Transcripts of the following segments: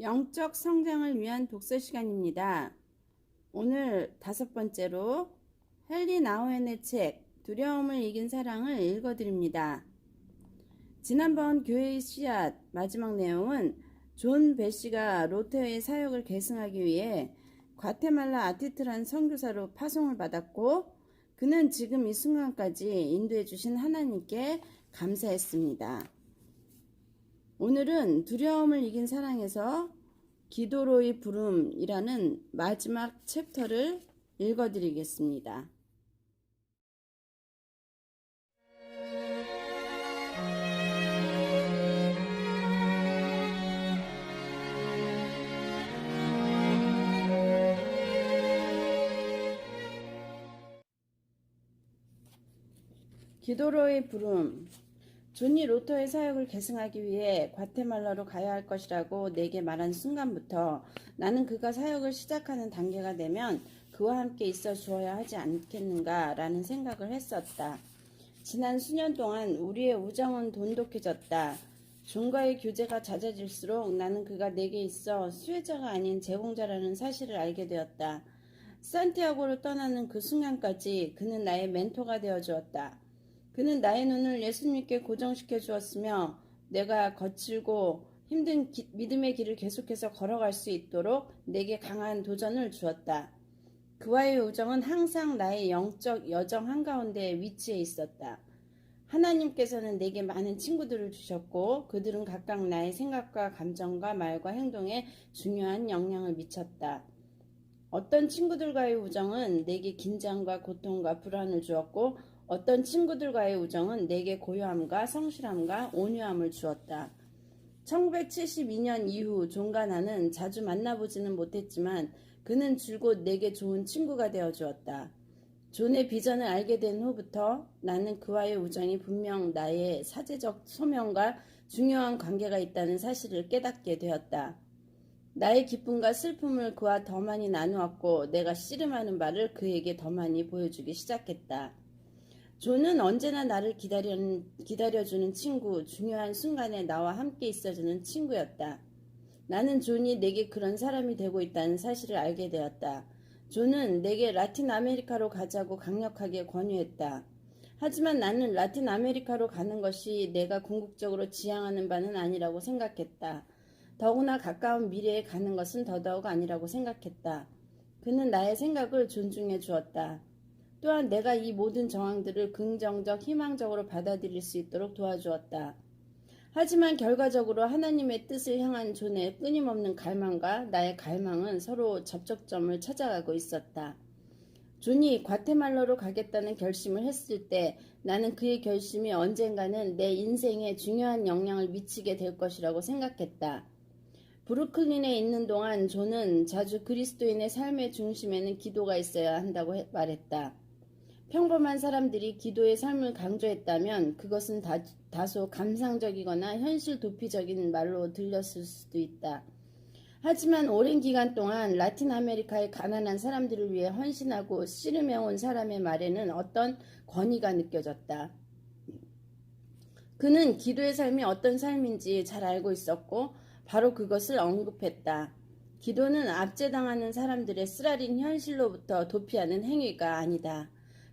영적 성장을 위한 독서 시간입니다. 오늘 5번째로 헨리 나우엔의 책 두려움을 이긴 사랑을 읽어드립니다. 지난번 교회의 씨앗 마지막 내용은 존 베시가 로테의 사역을 계승하기 위해 과테말라 아티트란 선교사로 파송을 받았고, 그는 지금 이 순간까지 인도해 주신 하나님께 감사했습니다. 오늘은 두려움을 이긴 사랑에서 기도로의 부름이라는 마지막 챕터를 읽어드리겠습니다. 기도로의 부름. 존이 로터의 사역을 계승하기 위해 과테말라로 가야 할 것이라고 내게 말한 순간부터 나는 그가 사역을 시작하는 단계가 되면 그와 함께 있어 주어야 하지 않겠는가라는 생각을 했었다. 지난 수년 동안 우리의 우정은 돈독해졌다. 존과의 교제가 잦아질수록 나는 그가 내게 있어 수혜자가 아닌 제공자라는 사실을 알게 되었다. 산티아고를 떠나는 그 순간까지 그는 나의 멘토가 되어 주었다. 그는 나의 눈을 예수님께 고정시켜 주었으며 내가 거칠고 힘든 믿음의 길을 계속해서 걸어갈 수 있도록 내게 강한 도전을 주었다. 그와의 우정은 항상 나의 영적 여정 한가운데 위치해 있었다. 하나님께서는 내게 많은 친구들을 주셨고 그들은 각각 나의 생각과 감정과 말과 행동에 중요한 영향을 미쳤다. 어떤 친구들과의 우정은 내게 긴장과 고통과 불안을 주었고 어떤 친구들과의 우정은 내게 고요함과 성실함과 온유함을 주었다. 1972년 이후 존과 나는 자주 만나보지는 못했지만 그는 줄곧 내게 좋은 친구가 되어 주었다. 존의 비전을 알게 된 후부터 나는 그와의 우정이 분명 나의 사제적 소명과 중요한 관계가 있다는 사실을 깨닫게 되었다. 나의 기쁨과 슬픔을 그와 더 많이 나누었고 내가 씨름하는 바를 그에게 더 많이 보여주기 시작했다. 존은 언제나 나를 기다려주는 친구, 중요한 순간에 나와 함께 있어주는 친구였다. 나는 존이 내게 그런 사람이 되고 있다는 사실을 알게 되었다. 존은 내게 라틴 아메리카로 가자고 강력하게 권유했다. 하지만 나는 라틴 아메리카로 가는 것이 내가 궁극적으로 지향하는 바는 아니라고 생각했다. 더구나 가까운 미래에 가는 것은 더더욱 아니라고 생각했다. 그는 나의 생각을 존중해 주었다. 또한 내가 이 모든 정황들을 긍정적, 희망적으로 받아들일 수 있도록 도와주었다. 하지만 결과적으로 하나님의 뜻을 향한 존의 끊임없는 갈망과 나의 갈망은 서로 접촉점을 찾아가고 있었다. 존이 과테말라로 가겠다는 결심을 했을 때 나는 그의 결심이 언젠가는 내 인생에 중요한 영향을 미치게 될 것이라고 생각했다. 브루클린에 있는 동안 존은 자주 그리스도인의 삶의 중심에는 기도가 있어야 한다고 말했다. 평범한 사람들이 기도의 삶을 강조했다면 그것은 다소 감상적이거나 현실 도피적인 말로 들렸을 수도 있다. 하지만 오랜 기간 동안 라틴 아메리카의 가난한 사람들을 위해 헌신하고 씨름해온 사람의 말에는 어떤 권위가 느껴졌다. 그는 기도의 삶이 어떤 삶인지 잘 알고 있었고 바로 그것을 언급했다. 기도는 압제당하는 사람들의 쓰라린 현실로부터 도피하는 행위가 아니다.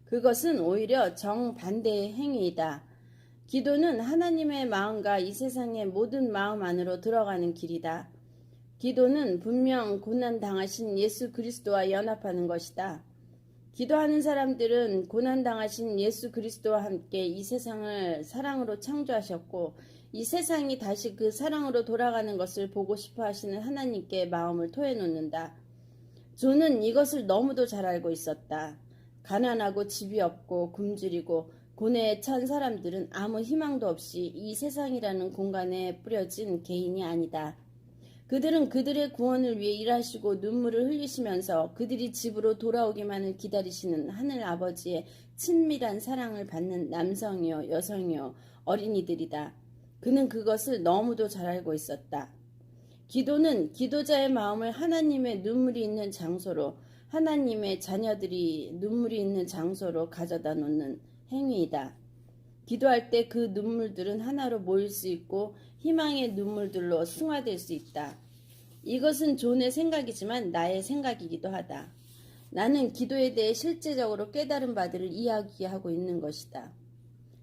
그것은 오히려 정반대의 행위이다. 기도는 하나님의 마음과 이 세상의 모든 마음 안으로 들어가는 길이다. 기도는 분명 고난당하신 예수 그리스도와 연합하는 것이다. 기도하는 사람들은 고난당하신 예수 그리스도와 함께 이 세상을 사랑으로 창조하셨고 이 세상이 다시 그 사랑으로 돌아가는 것을 보고 싶어 하시는 하나님께 마음을 토해놓는다. 존은 이것을 너무도 잘 알고 있었다. 가난하고 집이 없고 굶주리고 고뇌에 찬 사람들은 아무 희망도 없이 이 세상이라는 공간에 뿌려진 개인이 아니다. 그들은 그들의 구원을 위해 일하시고 눈물을 흘리시면서 그들이 집으로 돌아오기만을 기다리시는 하늘 아버지의 친밀한 사랑을 받는 남성이요, 여성이요, 어린이들이다. 그는 그것을 너무도 잘 알고 있었다. 기도는 기도자의 마음을 하나님의 눈물이 있는 장소로, 하나님의 자녀들이 눈물이 있는 장소로 가져다 놓는 행위이다. 기도할 때 그 눈물들은 하나로 모일 수 있고 희망의 눈물들로 승화될 수 있다. 이것은 존의 생각이지만 나의 생각이기도 하다. 나는 기도에 대해 실제적으로 깨달은 바들을 이야기하고 있는 것이다.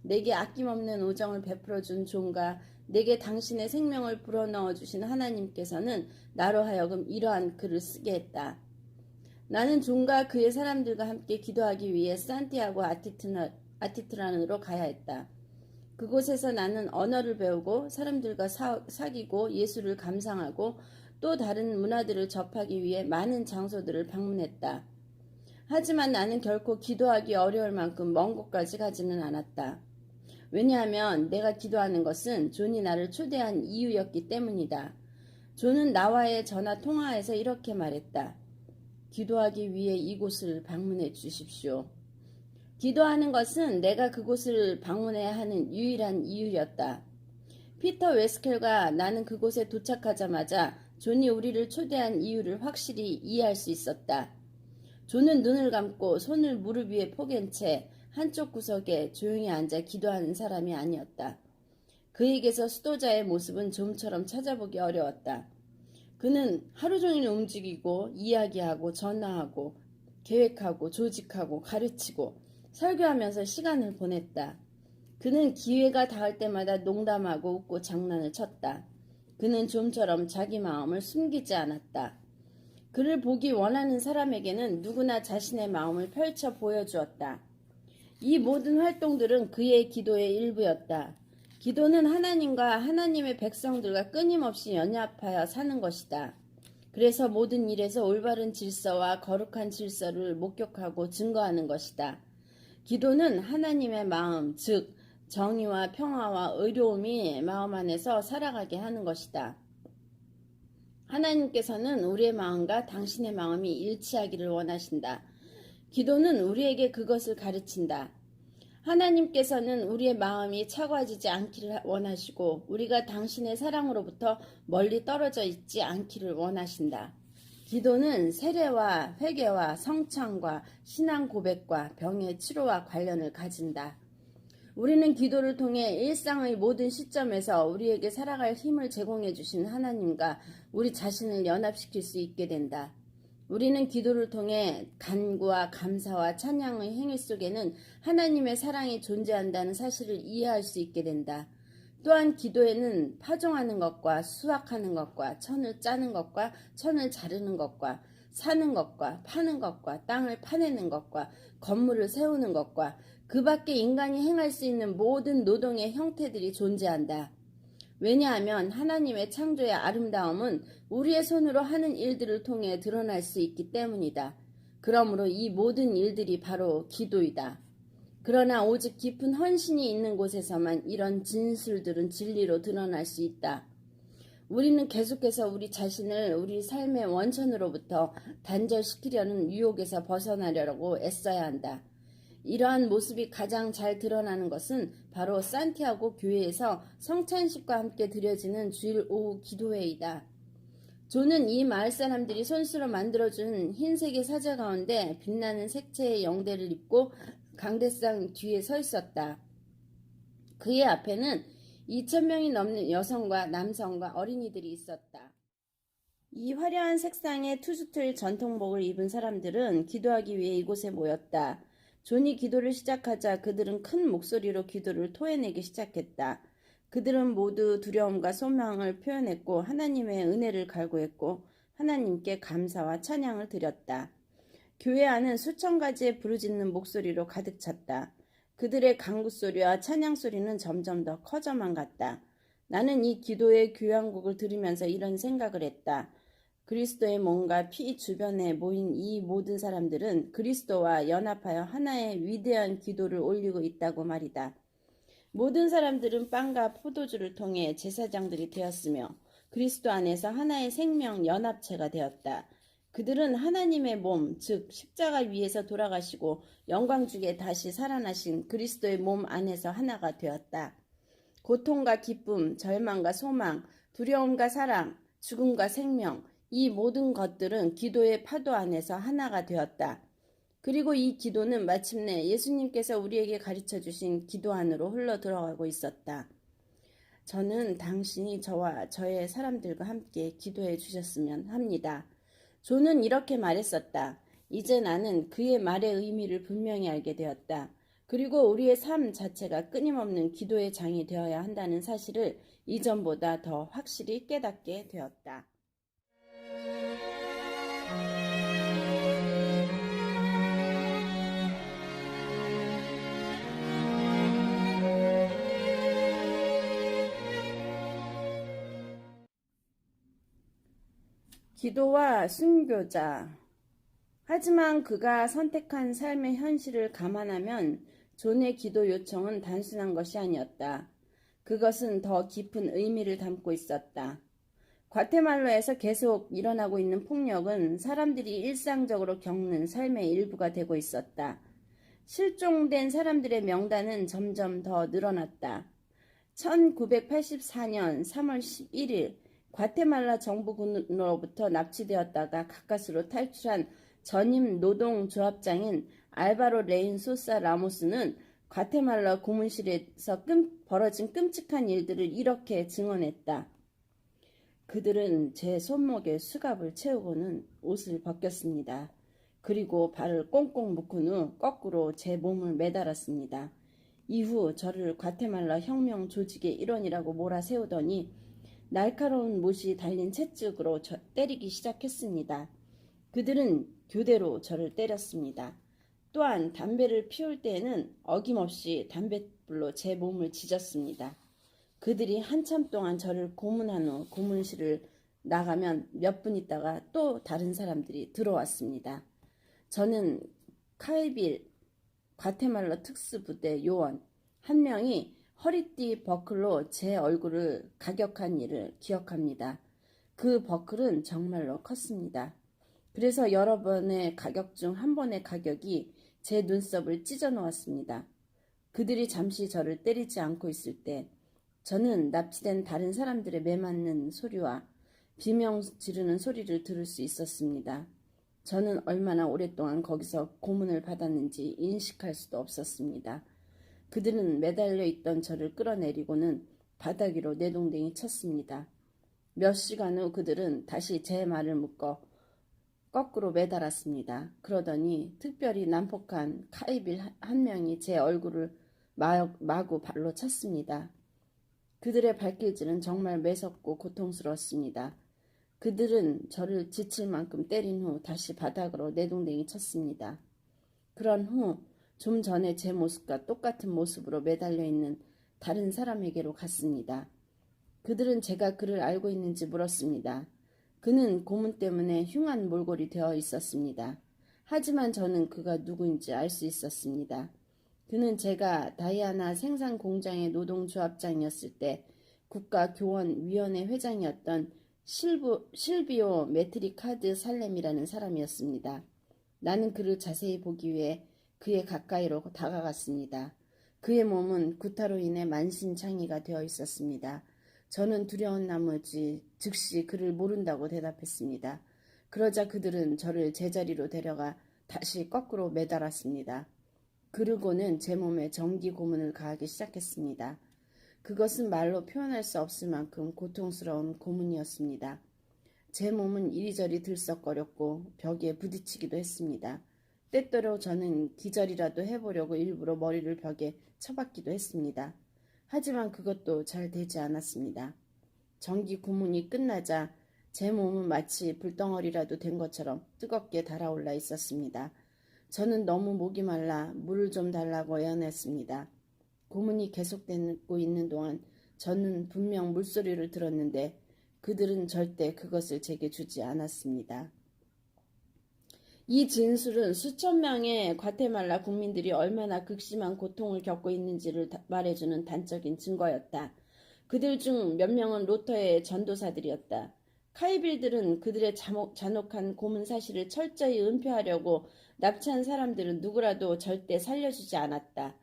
내게 아낌없는 우정을 베풀어준 존과 내게 당신의 생명을 불어넣어 주신 하나님께서는 나로 하여금 이러한 글을 쓰게 했다. 나는 존과 그의 사람들과 함께 기도하기 위해 산티아고 아티트란으로 가야 했다. 그곳에서 나는 언어를 배우고 사람들과 사귀고 예수를 감상하고 또 다른 문화들을 접하기 위해 많은 장소들을 방문했다. 하지만 나는 결코 기도하기 어려울 만큼 먼 곳까지 가지는 않았다. 왜냐하면 내가 기도하는 것은 존이 나를 초대한 이유였기 때문이다. 존은 나와의 전화 통화에서 이렇게 말했다. 기도하기 위해 이곳을 방문해 주십시오. 기도하는 것은 내가 그곳을 방문해야 하는 유일한 이유였다. 피터 웨스켈과 나는 그곳에 도착하자마자 존이 우리를 초대한 이유를 확실히 이해할 수 있었다. 존은 눈을 감고 손을 무릎 위에 포갠 채 한쪽 구석에 조용히 앉아 기도하는 사람이 아니었다. 그에게서 수도자의 모습은 좀처럼 찾아보기 어려웠다. 그는 하루 종일 움직이고 이야기하고 전화하고 계획하고 조직하고 가르치고 설교하면서 시간을 보냈다. 그는 기회가 닿을 때마다 농담하고 웃고 장난을 쳤다. 그는 좀처럼 자기 마음을 숨기지 않았다. 그를 보기 원하는 사람에게는 누구나 자신의 마음을 펼쳐 보여주었다. 이 모든 활동들은 그의 기도의 일부였다. 기도는 하나님과 하나님의 백성들과 끊임없이 연합하여 사는 것이다. 그래서 모든 일에서 올바른 질서와 거룩한 질서를 목격하고 증거하는 것이다. 기도는 하나님의 마음, 즉 정의와 평화와 의로움이 마음 안에서 살아가게 하는 것이다. 하나님께서는 우리의 마음과 당신의 마음이 일치하기를 원하신다. 기도는 우리에게 그것을 가르친다. 하나님께서는 우리의 마음이 차가워지지 않기를 원하시고 우리가 당신의 사랑으로부터 멀리 떨어져 있지 않기를 원하신다. 기도는 세례와 회개와 성찬과 신앙 고백과 병의 치료와 관련을 가진다. 우리는 기도를 통해 일상의 모든 시점에서 우리에게 살아갈 힘을 제공해 주신 하나님과 우리 자신을 연합시킬 수 있게 된다. 우리는 기도를 통해 간구와 감사와 찬양의 행위 속에는 하나님의 사랑이 존재한다는 사실을 이해할 수 있게 된다. 또한 기도에는 파종하는 것과 수확하는 것과 천을 짜는 것과 천을 자르는 것과 사는 것과 파는 것과 땅을 파내는 것과 건물을 세우는 것과 그 밖에 인간이 행할 수 있는 모든 노동의 형태들이 존재한다. 왜냐하면 하나님의 창조의 아름다움은 우리의 손으로 하는 일들을 통해 드러날 수 있기 때문이다. 그러므로 이 모든 일들이 바로 기도이다. 그러나 오직 깊은 헌신이 있는 곳에서만 이런 진술들은 진리로 드러날 수 있다. 우리는 계속해서 우리 자신을 우리 삶의 원천으로부터 단절시키려는 유혹에서 벗어나려고 애써야 한다. 이러한 모습이 가장 잘 드러나는 것은 바로 산티아고 교회에서 성찬식과 함께 드려지는 주일 오후 기도회이다. 존은 이 마을 사람들이 손수로 만들어준 흰색의 사자 가운데 빛나는 색채의 영대를 입고 강대상 뒤에 서 있었다. 그의 앞에는 2,000명이 넘는 여성과 남성과 어린이들이 있었다. 이 화려한 색상의 투스틀 전통복을 입은 사람들은 기도하기 위해 이곳에 모였다. 존이 기도를 시작하자 그들은 큰 목소리로 기도를 토해내기 시작했다. 그들은 모두 두려움과 소망을 표현했고 하나님의 은혜를 갈구했고 하나님께 감사와 찬양을 드렸다. 교회 안은 수천 가지의 부르짖는 목소리로 가득 찼다. 그들의 간구소리와 찬양소리는 점점 더 커져만 갔다. 나는 이 기도의 교향곡을 들으면서 이런 생각을 했다. 그리스도의 몸과 피 주변에 모인 이 모든 사람들은 그리스도와 연합하여 하나의 위대한 기도를 올리고 있다고 말이다. 모든 사람들은 빵과 포도주를 통해 제사장들이 되었으며 그리스도 안에서 하나의 생명 연합체가 되었다. 그들은 하나님의 몸, 즉 십자가 위에서 돌아가시고 영광 중에 다시 살아나신 그리스도의 몸 안에서 하나가 되었다. 고통과 기쁨, 절망과 소망, 두려움과 사랑, 죽음과 생명, 이 모든 것들은 기도의 파도 안에서 하나가 되었다. 그리고 이 기도는 마침내 예수님께서 우리에게 가르쳐 주신 기도 안으로 흘러 들어가고 있었다. 저는 당신이 저와 저의 사람들과 함께 기도해 주셨으면 합니다. 존은 이렇게 말했었다. 이제 나는 그의 말의 의미를 분명히 알게 되었다. 그리고 우리의 삶 자체가 끊임없는 기도의 장이 되어야 한다는 사실을 이전보다 더 확실히 깨닫게 되었다. 기도와 순교자. 하지만 그가 선택한 삶의 현실을 감안하면 존의 기도 요청은 단순한 것이 아니었다. 그것은 더 깊은 의미를 담고 있었다. 과테말라에서 계속 일어나고 있는 폭력은 사람들이 일상적으로 겪는 삶의 일부가 되고 있었다. 실종된 사람들의 명단은 점점 더 늘어났다. 1984년 3월 11일 과테말라 정부군으로부터 납치되었다가 가까스로 탈출한 전임 노동조합장인 알바로 레인 소사 라모스는 과테말라 고문실에서 벌어진 끔찍한 일들을 이렇게 증언했다. 그들은 제 손목에 수갑을 채우고는 옷을 벗겼습니다. 그리고 발을 꽁꽁 묶은 후 거꾸로 제 몸을 매달았습니다. 이후 저를 과테말라 혁명 조직의 일원이라고 몰아세우더니 날카로운 못이 달린 채찍으로 때리기 시작했습니다. 그들은 교대로 저를 때렸습니다. 또한 담배를 피울 때에는 어김없이 담뱃불로 제 몸을 지졌습니다. 그들이 한참 동안 저를 고문한 후 고문실을 나가면 몇 분 있다가 또 다른 사람들이 들어왔습니다. 저는 카이빌 과테말라 특수부대 요원 한 명이 허리띠 버클로 제 얼굴을 가격한 일을 기억합니다. 그 버클은 정말로 컸습니다. 그래서 여러 번의 가격 중 한 번의 가격이 제 눈썹을 찢어 놓았습니다. 그들이 잠시 저를 때리지 않고 있을 때 저는 납치된 다른 사람들의 매맞는 소리와 비명 지르는 소리를 들을 수 있었습니다. 저는 얼마나 오랫동안 거기서 고문을 받았는지 인식할 수도 없었습니다. 그들은 매달려 있던 저를 끌어내리고는 바닥 위로 내동댕이 쳤습니다. 몇 시간 후 그들은 다시 제 말을 묶어 거꾸로 매달았습니다. 그러더니 특별히 난폭한 카이빌 한 명이 제 얼굴을 마구 발로 찼습니다. 그들의 발길질은 정말 매섭고 고통스러웠습니다. 그들은 저를 지칠 만큼 때린 후 다시 바닥으로 내동댕이 쳤습니다. 그런 후 좀 전에 제 모습과 똑같은 모습으로 매달려 있는 다른 사람에게로 갔습니다. 그들은 제가 그를 알고 있는지 물었습니다. 그는 고문 때문에 흉한 몰골이 되어 있었습니다. 하지만 저는 그가 누구인지 알 수 있었습니다. 그는 제가 다이아나 생산 공장의 노동조합장이었을 때 국가교원위원회 회장이었던 실비오 메트리카드 살렘이라는 사람이었습니다. 나는 그를 자세히 보기 위해 그의 가까이로 다가갔습니다. 그의 몸은 구타로 인해 만신창이가 되어 있었습니다. 저는 두려운 나머지 즉시 그를 모른다고 대답했습니다. 그러자 그들은 저를 제자리로 데려가 다시 거꾸로 매달았습니다. 그러고는 제 몸에 전기 고문을 가하기 시작했습니다. 그것은 말로 표현할 수 없을 만큼 고통스러운 고문이었습니다. 제 몸은 이리저리 들썩거렸고 벽에 부딪히기도 했습니다. 때때로 저는 기절이라도 해보려고 일부러 머리를 벽에 쳐박기도 했습니다. 하지만 그것도 잘 되지 않았습니다. 전기 고문이 끝나자 제 몸은 마치 불덩어리라도 된 것처럼 뜨겁게 달아올라 있었습니다. 저는 너무 목이 말라 물을 좀 달라고 애원했습니다. 고문이 계속되고 있는 동안 저는 분명 물소리를 들었는데 그들은 절대 그것을 제게 주지 않았습니다. 이 진술은 수천 명의 과테말라 국민들이 얼마나 극심한 고통을 겪고 있는지를 말해주는 단적인 증거였다. 그들 중 몇 명은 로터의 전도사들이었다. 카이빌들은 그들의 잔혹한 고문 사실을 철저히 은폐하려고 납치한 사람들은 누구라도 절대 살려주지 않았다.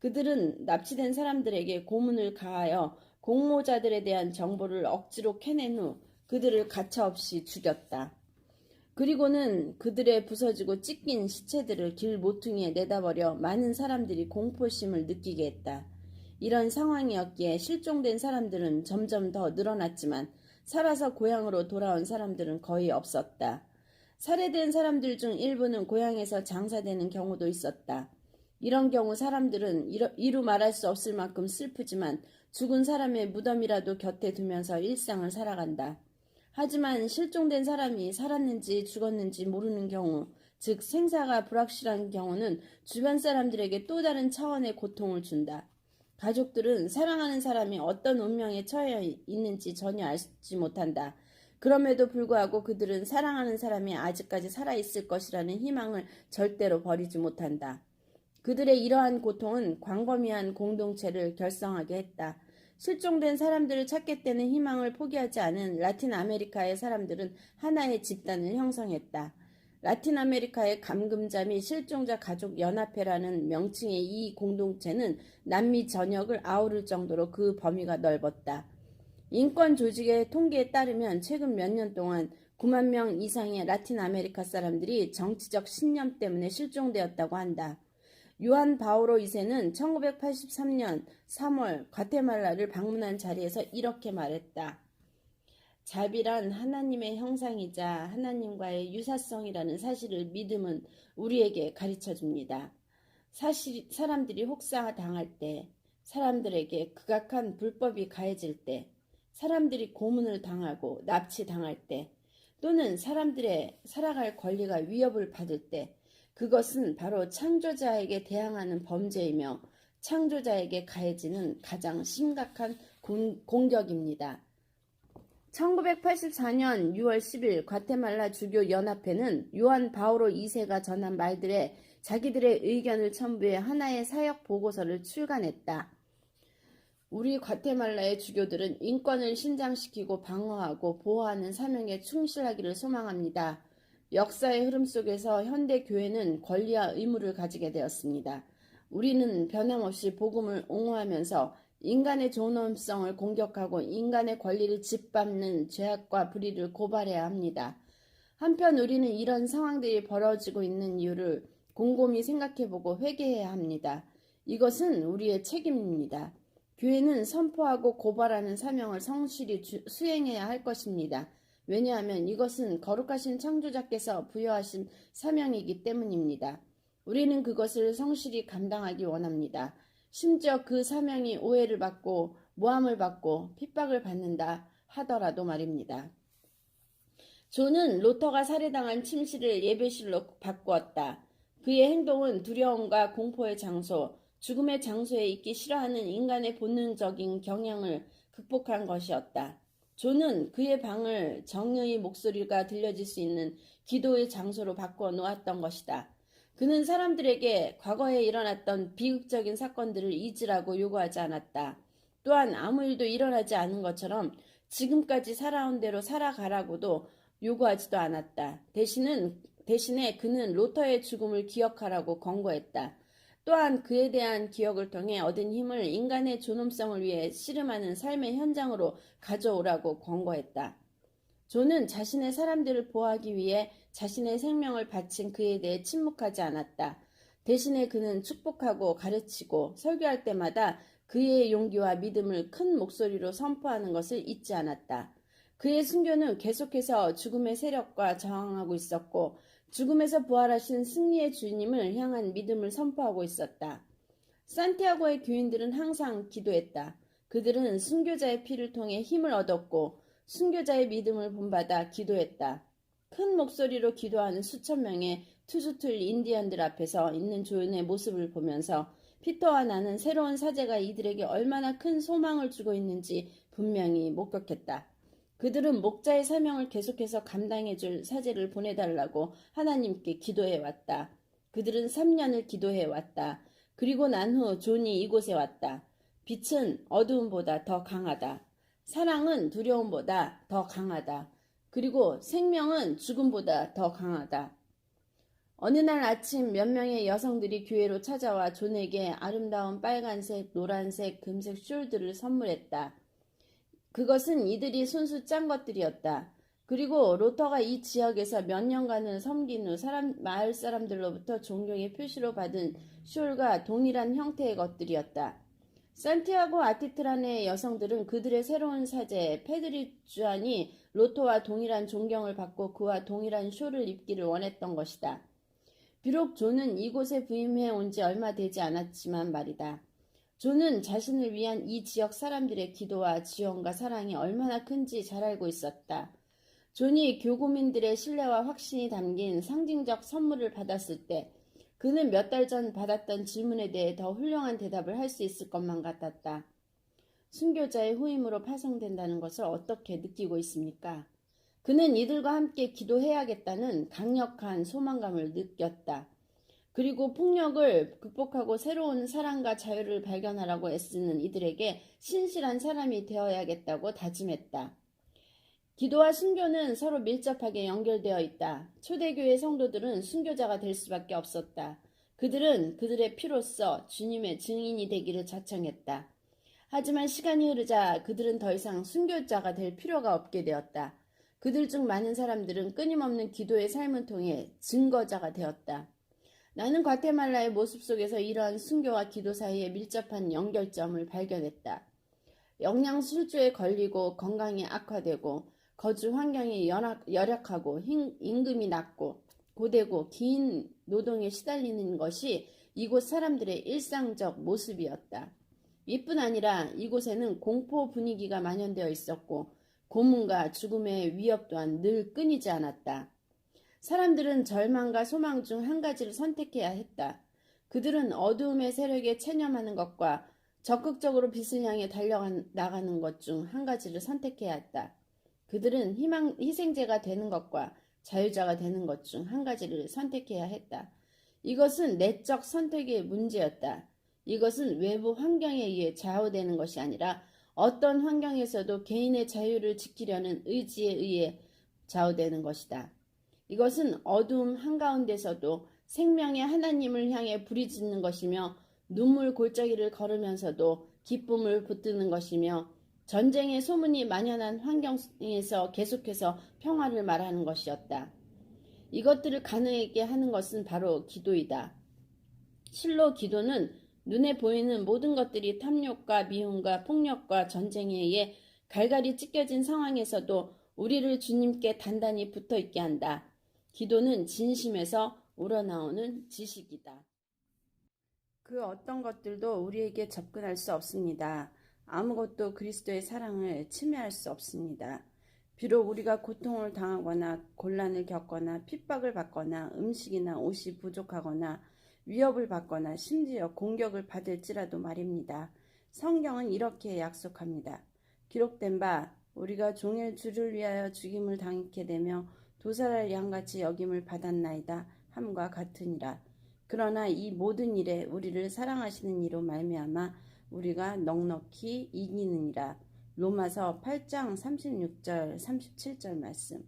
그들은 납치된 사람들에게 고문을 가하여 공모자들에 대한 정보를 억지로 캐낸 후 그들을 가차없이 죽였다. 그리고는 그들의 부서지고 찢긴 시체들을 길 모퉁이에 내다버려 많은 사람들이 공포심을 느끼게 했다. 이런 상황이었기에 실종된 사람들은 점점 더 늘어났지만 살아서 고향으로 돌아온 사람들은 거의 없었다. 살해된 사람들 중 일부는 고향에서 장사되는 경우도 있었다. 이런 경우 사람들은 이루 말할 수 없을 만큼 슬프지만 죽은 사람의 무덤이라도 곁에 두면서 일상을 살아간다. 하지만 실종된 사람이 살았는지 죽었는지 모르는 경우, 즉 생사가 불확실한 경우는 주변 사람들에게 또 다른 차원의 고통을 준다. 가족들은 사랑하는 사람이 어떤 운명에 처해 있는지 전혀 알지 못한다. 그럼에도 불구하고 그들은 사랑하는 사람이 아직까지 살아있을 것이라는 희망을 절대로 버리지 못한다. 그들의 이러한 고통은 광범위한 공동체를 결성하게 했다. 실종된 사람들을 찾겠다는 희망을 포기하지 않은 라틴 아메리카의 사람들은 하나의 집단을 형성했다. 라틴 아메리카의 감금자 및 실종자 가족 연합회라는 명칭의 이 공동체는 남미 전역을 아우를 정도로 그 범위가 넓었다. 인권 조직의 통계에 따르면 최근 몇 년 동안 9만 명 이상의 라틴 아메리카 사람들이 정치적 신념 때문에 실종되었다고 한다. 요한 바오로 2세는 1983년 3월 과테말라를 방문한 자리에서 이렇게 말했다. 자비란 하나님의 형상이자 하나님과의 유사성이라는 사실을 믿음은 우리에게 가르쳐줍니다. 사람들이 혹사당할 때, 사람들에게 극악한 불법이 가해질 때, 사람들이 고문을 당하고 납치당할 때, 또는 사람들의 살아갈 권리가 위협을 받을 때, 그것은 바로 창조자에게 대항하는 범죄이며 창조자에게 가해지는 가장 심각한 공격입니다. 1984년 6월 10일 과테말라 주교 연합회는 요한 바오로 2세가 전한 말들에 자기들의 의견을 첨부해 하나의 사역 보고서를 출간했다. 우리 과테말라의 주교들은 인권을 신장시키고 방어하고 보호하는 사명에 충실하기를 소망합니다. 역사의 흐름 속에서 현대 교회는 권리와 의무를 가지게 되었습니다. 우리는 변함없이 복음을 옹호하면서 인간의 존엄성을 공격하고 인간의 권리를 짓밟는 죄악과 불의를 고발해야 합니다. 한편 우리는 이런 상황들이 벌어지고 있는 이유를 곰곰이 생각해보고 회개해야 합니다. 이것은 우리의 책임입니다. 교회는 선포하고 고발하는 사명을 성실히 수행해야 할 것입니다. 왜냐하면 이것은 거룩하신 창조자께서 부여하신 사명이기 때문입니다. 우리는 그것을 성실히 감당하기 원합니다. 심지어 그 사명이 오해를 받고 모함을 받고 핍박을 받는다 하더라도 말입니다. 존은 로터가 살해당한 침실을 예배실로 바꾸었다. 그의 행동은 두려움과 공포의 장소, 죽음의 장소에 있기 싫어하는 인간의 본능적인 경향을 극복한 것이었다. 존은 그의 방을 정의의 목소리가 들려질 수 있는 기도의 장소로 바꿔 놓았던 것이다. 그는 사람들에게 과거에 일어났던 비극적인 사건들을 잊으라고 요구하지 않았다. 또한 아무 일도 일어나지 않은 것처럼 지금까지 살아온 대로 살아가라고도 요구하지도 않았다. 대신에 그는 로터의 죽음을 기억하라고 권고했다. 또한 그에 대한 기억을 통해 얻은 힘을 인간의 존엄성을 위해 씨름하는 삶의 현장으로 가져오라고 권고했다. 존은 자신의 사람들을 보호하기 위해 자신의 생명을 바친 그에 대해 침묵하지 않았다. 대신에 그는 축복하고 가르치고 설교할 때마다 그의 용기와 믿음을 큰 목소리로 선포하는 것을 잊지 않았다. 그의 순교는 계속해서 죽음의 세력과 저항하고 있었고 죽음에서 부활하신 승리의 주님을 향한 믿음을 선포하고 있었다. 산티아고의 교인들은 항상 기도했다. 그들은 순교자의 피를 통해 힘을 얻었고 순교자의 믿음을 본받아 기도했다. 큰 목소리로 기도하는 수천 명의 투수툴 인디언들 앞에서 있는 존의 모습을 보면서 피터와 나는 새로운 사제가 이들에게 얼마나 큰 소망을 주고 있는지 분명히 목격했다. 그들은 목자의 사명을 계속해서 감당해줄 사제를 보내달라고 하나님께 기도해왔다. 그들은 3년을 기도해왔다. 그리고 난 후 존이 이곳에 왔다. 빛은 어두움보다 더 강하다. 사랑은 두려움보다 더 강하다. 그리고 생명은 죽음보다 더 강하다. 어느 날 아침 몇 명의 여성들이 교회로 찾아와 존에게 아름다운 빨간색, 노란색, 금색 숄들을 선물했다. 그것은 이들이 손수 짠 것들이었다. 그리고 로터가 이 지역에서 몇 년간을 섬긴 후 마을 사람들로부터 존경의 표시로 받은 숄과 동일한 형태의 것들이었다. 산티아고 아티트란의 여성들은 그들의 새로운 사제 페드리 주안이 로토와 동일한 존경을 받고 그와 동일한 쇼를 입기를 원했던 것이다. 비록 존은 이곳에 부임해 온 지 얼마 되지 않았지만 말이다. 존은 자신을 위한 이 지역 사람들의 기도와 지원과 사랑이 얼마나 큰지 잘 알고 있었다. 존이 교구민들의 신뢰와 확신이 담긴 상징적 선물을 받았을 때 그는 몇 달 전 받았던 질문에 대해 더 훌륭한 대답을 할 수 있을 것만 같았다. 순교자의 후임으로 파송된다는 것을 어떻게 느끼고 있습니까? 그는 이들과 함께 기도해야겠다는 강력한 소망감을 느꼈다. 그리고 폭력을 극복하고 새로운 사랑과 자유를 발견하라고 애쓰는 이들에게 신실한 사람이 되어야겠다고 다짐했다. 기도와 순교는 서로 밀접하게 연결되어 있다. 초대교회 성도들은 순교자가 될 수밖에 없었다. 그들은 그들의 피로써 주님의 증인이 되기를 자청했다. 하지만 시간이 흐르자 그들은 더 이상 순교자가 될 필요가 없게 되었다. 그들 중 많은 사람들은 끊임없는 기도의 삶을 통해 증거자가 되었다. 나는 과테말라의 모습 속에서 이러한 순교와 기도 사이의 밀접한 연결점을 발견했다. 영양술조에 걸리고 건강이 악화되고 거주 환경이 열악하고 임금이 낮고 고되고 긴 노동에 시달리는 것이 이곳 사람들의 일상적 모습이었다. 이뿐 아니라 이곳에는 공포 분위기가 만연되어 있었고 고문과 죽음의 위협 또한 늘 끊이지 않았다. 사람들은 절망과 소망 중 한 가지를 선택해야 했다. 그들은 어두움의 세력에 체념하는 것과 적극적으로 빛을 향해 달려나가는 것 중 한 가지를 선택해야 했다. 그들은 희생제가 되는 것과 자유자가 되는 것 중 한 가지를 선택해야 했다. 이것은 내적 선택의 문제였다. 이것은 외부 환경에 의해 좌우되는 것이 아니라 어떤 환경에서도 개인의 자유를 지키려는 의지에 의해 좌우되는 것이다. 이것은 어두움 한가운데서도 생명의 하나님을 향해 부르짖는 것이며 눈물 골짜기를 걸으면서도 기쁨을 붙드는 것이며 전쟁의 소문이 만연한 환경에서 계속해서 평화를 말하는 것이었다. 이것들을 가능하게 하는 것은 바로 기도이다. 실로 기도는 눈에 보이는 모든 것들이 탐욕과 미움과 폭력과 전쟁에 의해 갈갈이 찢겨진 상황에서도 우리를 주님께 단단히 붙어 있게 한다. 기도는 진심에서 우러나오는 지식이다. 그 어떤 것들도 우리에게 접근할 수 없습니다. 아무것도 그리스도의 사랑을 침해할 수 없습니다. 비록 우리가 고통을 당하거나 곤란을 겪거나 핍박을 받거나 음식이나 옷이 부족하거나 위협을 받거나 심지어 공격을 받을지라도 말입니다. 성경은 이렇게 약속합니다. 기록된 바 우리가 종일 주를 위하여 죽임을 당하게 되며 도살할 양같이 여김을 받았나이다 함과 같으니라. 그러나 이 모든 일에 우리를 사랑하시는 이로 말미암아 우리가 넉넉히 이기느니라. 로마서 8장 36절 37절 말씀.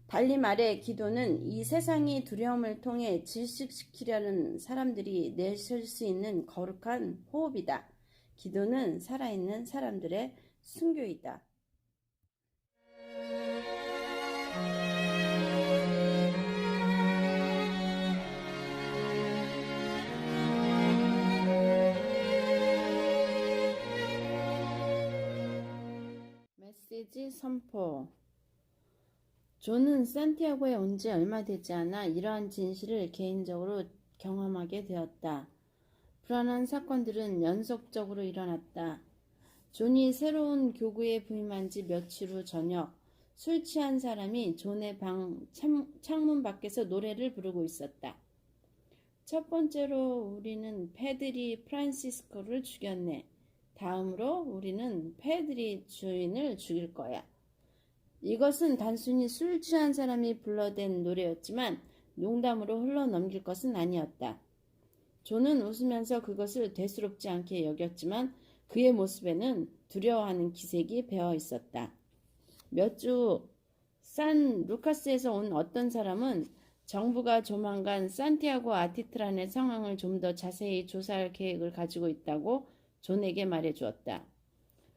달리 말해 기도는 이 세상의 두려움을 통해 질식시키려는 사람들이 내쉴 수 있는 거룩한 호흡이다. 기도는 살아있는 사람들의 순교이다. 메시지 선포. 존은 산티아고에 온 지 얼마 되지 않아 이러한 진실을 개인적으로 경험하게 되었다. 불안한 사건들은 연속적으로 일어났다. 존이 새로운 교구에 부임한 지 며칠 후 저녁, 술 취한 사람이 존의 방 창문 밖에서 노래를 부르고 있었다. 첫 번째로 우리는 페드리 프란시스코를 죽였네. 다음으로 우리는 페드리 주인을 죽일 거야. 이것은 단순히 술 취한 사람이 불러댄 노래였지만 농담으로 흘러넘길 것은 아니었다. 존은 웃으면서 그것을 대수롭지 않게 여겼지만 그의 모습에는 두려워하는 기색이 배어 있었다. 몇 주 후 산 루카스에서 온 어떤 사람은 정부가 조만간 산티아고 아티트란의 상황을 좀 더 자세히 조사할 계획을 가지고 있다고 존에게 말해주었다.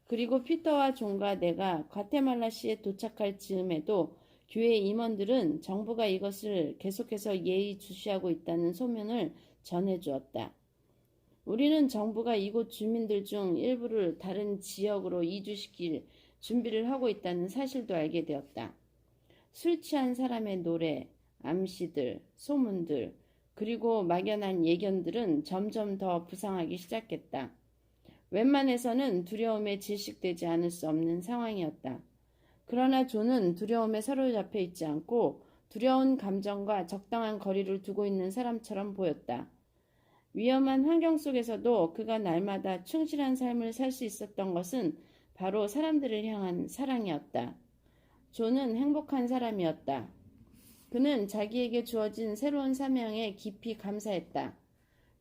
그리고 피터와 존과 내가 과테말라시에 도착할 즈음에도 교회 임원들은 정부가 이것을 계속해서 예의주시하고 있다는 소문을 전해주었다. 우리는 정부가 이곳 주민들 중 일부를 다른 지역으로 이주시킬 준비를 하고 있다는 사실도 알게 되었다. 술 취한 사람의 노래, 암시들, 소문들, 그리고 막연한 예견들은 점점 더 부상하기 시작했다. 웬만해서는 두려움에 질식되지 않을 수 없는 상황이었다. 그러나 존은 두려움에 사로잡혀 있지 않고 두려운 감정과 적당한 거리를 두고 있는 사람처럼 보였다. 위험한 환경 속에서도 그가 날마다 충실한 삶을 살 수 있었던 것은 바로 사람들을 향한 사랑이었다. 존은 행복한 사람이었다. 그는 자기에게 주어진 새로운 사명에 깊이 감사했다.